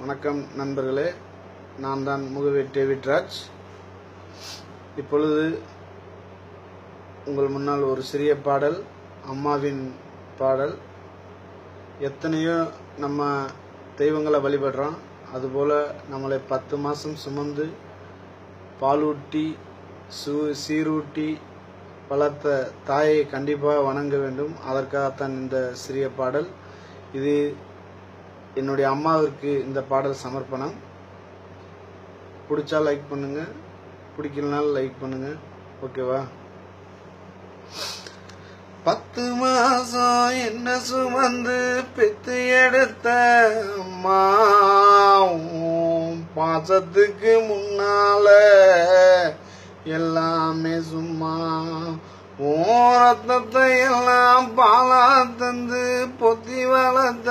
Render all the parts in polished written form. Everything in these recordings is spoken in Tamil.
வணக்கம் நண்பர்களே, நான் தான் முகவேல் டேவிட் ராஜ். இப்பொழுது உங்கள் முன்னால் ஒரு சிறிய பாடல், அம்மாவின் பாடல். எத்தனையோ நம்ம தெய்வங்களை வழிபடுறோம், அதுபோல் நம்மளை 10 மாதம் சுமந்து பாலூட்டி சீரூட்டி வளர்த்த தாயை கண்டிப்பாக வணங்க வேண்டும். அதற்காகத்தான் இந்த சிறிய பாடல். இது என்னுடைய அம்மாவிற்கு இந்த பாடல் சமர்ப்பணம். பிடிச்சா லைக் பண்ணுங்க, பிடிக்கலனாலும் லைக் பண்ணுங்க. ஓகேவா? 10 மாசம் என்ன சுமந்து பெத்து எடுத்த அம்மா, பாசத்துக்கு முன்னால எல்லாமே சும்மா. ரத்தத்தை எல்லாம் பாலா தந்து பொத்தி வளர்த்த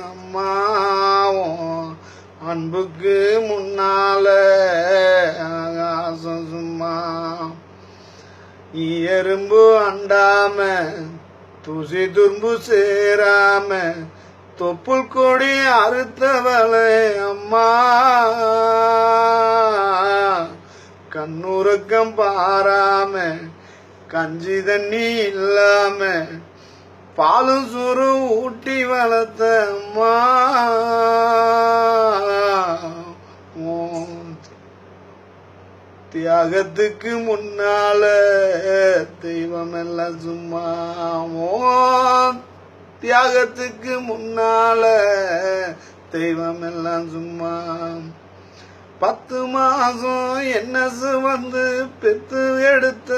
அம்மாவும் அன்புக்கு முன்னால ஆகாசம் சும்மா. எறும்பு அண்டாம தூசி துரும்பு சேராம தொப்புள் கொடி அறுத்தவளே அம்மா. கண்ணுறக்கம் பாராம கஞ்சி தண்ணி இல்லாம பாலும் சோறும் ஊட்டி வளர்த்த அம்மா. தியாகத்துக்கு முன்னால தெய்வம் எல்லாம் சும்மா. தியாகத்துக்கு முன்னால தெய்வம் எல்லாம் சும்மா. 10 மாசம் என்ன சுமந்து பெத்து எடுத்த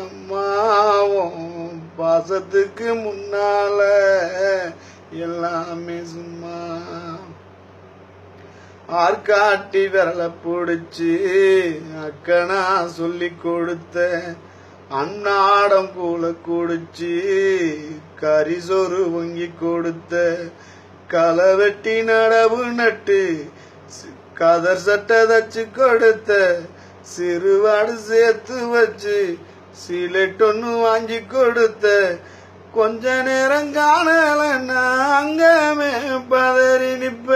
அம்மாவும் பாசத்துக்கு முன்னால எல்லாமே சும்மா. ஆர்காட்டி விரலை பிடிச்சி அக்கனா சொல்லி கொடுத்த அன்னாடம் கூல குடிச்சு கறி சோறு வங்கி கொடுத்த களை வெட்டி நடவு நட்டு கதர் சட்டை தச்சு கொடுத்த சிறுவாடு சேர்த்து வச்சு சீலெட் ஒண்ணு வாங்கி கொடுத்த கொஞ்ச நேரம் காணல அங்கமே பதறி நிப்ப.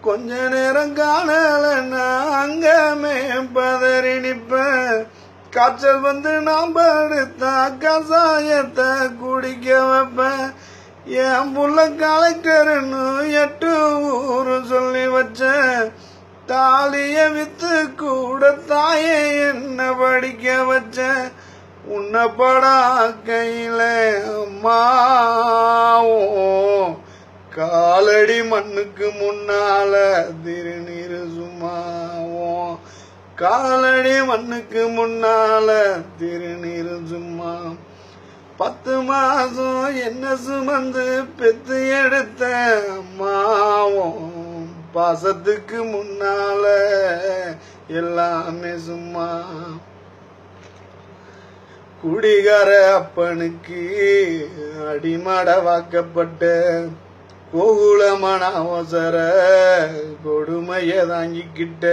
கொஞ்ச நேரம் காணல அங்கமே பதறி நிப்ப. காய்ச்சல் வந்து நாம் படுத்தா கசாயத்தை குடிக்க வைப்பேன். என் புள்ள கலெக்டர்னு 8 ஊரு சொல்லி வச்சேன். தாலிய வித்து கூட தாயை என்ன படிக்க வச்சேன். உன்னை படா கையில அம்மாவும் காலடி மண்ணுக்கு முன்னால திருநீரு சும்மாவும். காலடி மண்ணுக்கு முன்னால திருநீரு சும்மா. 10 மாசம் என்ன சுமந்து பெத்து எடுத்த அம்மாவும் பாசத்துக்கு முன்னால எல்லாமே சும்மா. குடிகார அப்பனுக்கு அடிமாட வாக்கப்பட்ட கோகுலமான அவசர கொடுமைய தாங்கிக்கிட்ட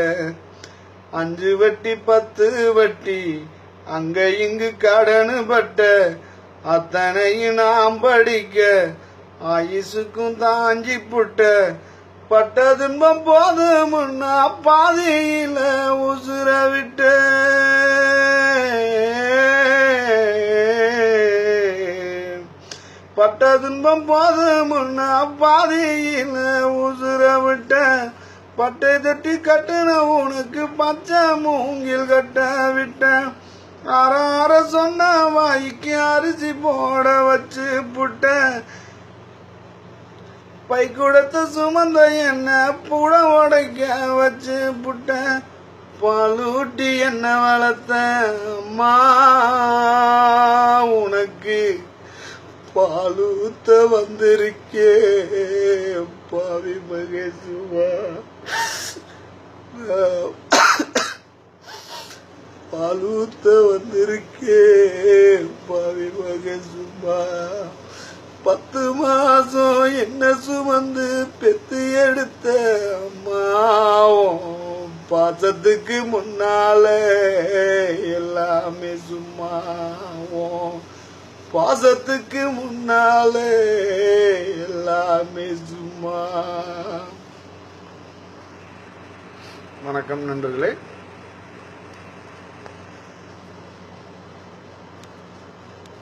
5 வட்டி 10 வட்டி அங்க இங்கு கடனு பட்ட அத்தனையும் நாம் படிக்க ஆயுசுக்கும் தாஞ்சி புட்ட. பட்ட துன்பம் போதுமுன்னா பாதியில உசுர விட்ட. பட்ட துன்பம் போதுமுன்னா பாதியில உசுர விட்ட. பட்டை தட்டி கட்டுன உனக்கு பச்சை மூங்கில் கட்ட விட்ட. அற சொன்ன வாய்க்கு அரிசி போட வச்சு புட்ட. பை கொடுத்த சுமந்த என்ன புட உடைக்க வச்சு புட்ட. பாலூட்டி என்ன வளர்த்த அம்மா, உனக்கு பாலூத்த வந்திருக்கே பாவி மகேசுவா. பாலூத்த வந்திருக்கே பாவி மகேசுவா. 10 மாசம் என்ன சுமந்து பெத்து எடுத்த அம்மாவும் பாசத்துக்கு முன்னால எல்லாமே சும்மாவும். பாசத்துக்கு முன்னாலே எல்லாமே சும்மா. வணக்கம் நண்பர்களே.